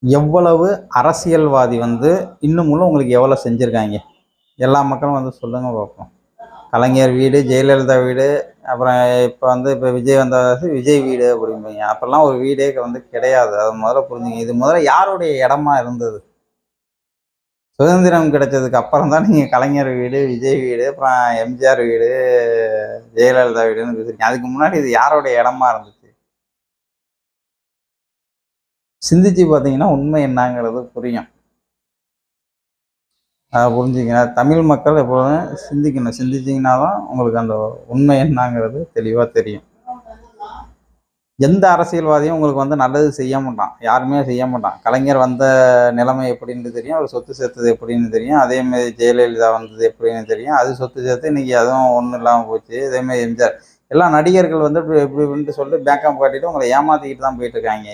எவ்வளவு அரசியல்வாதி வந்து இன்னமும் உங்களுக்கு எவ்வளோ செஞ்சுருக்காங்க? எல்லா மக்களும் வந்து சொல்லுங்க பார்ப்போம். கலைஞர் வீடு, ஜெயலலிதா வீடு, அப்புறம் இப்போ விஜய் வந்தாச்சு விஜய் வீடு அப்படிம்பீங்க. அப்போல்லாம் ஒரு வீடே வந்து கிடையாது. அத முதல்ல புரிஞ்சுங்க. இது முதல்ல யாருடைய இடமா இருந்தது? சுதந்திரம் கிடைச்சதுக்கு அப்புறம் தான் நீங்க கலைஞர் வீடு, விஜய் வீடு, அப்புறம் எம்ஜிஆர் வீடு, ஜெயலலிதா வீடுன்னு பேசுறீங்க. அதுக்கு முன்னாடி இது யாருடைய இடமா இருந்துச்சு? சிந்திச்சு பார்த்தீங்கன்னா உண்மை என்னங்கிறது புரியும். அத புரிஞ்சுக்கங்க. தமிழ் மக்கள் எப்போதும் சிந்திக்கணும். சிந்திச்சீங்கன்னா தான் உங்களுக்கு அந்த உண்மை என்னங்கிறது தெளிவா தெரியும். எந்த அரசியல்வாதியும் உங்களுக்கு வந்து நல்லது செய்ய மாட்டான். யாருமே செய்ய மாட்டான். கலைஞர் வந்த நிலைமை எப்படின்னு தெரியும். அவர் சொத்து சேர்த்தது எப்படின்னு தெரியும். அதேமாரி ஜெயலலிதா வந்தது எப்படின்னு தெரியும். அது சொத்து சேர்த்து இன்னைக்கு அதுவும் ஒண்ணும் இல்லாம போச்சு. அதேமாரி எம்ஜிஆர். எல்லா நடிகர்கள் வந்து இப்படி இப்படின்ட்டு சொல்லிட்டு பேக்கப் காட்டிட்டு உங்கள ஏமாத்திக்கிட்டு தான் போயிட்டு இருக்காங்க.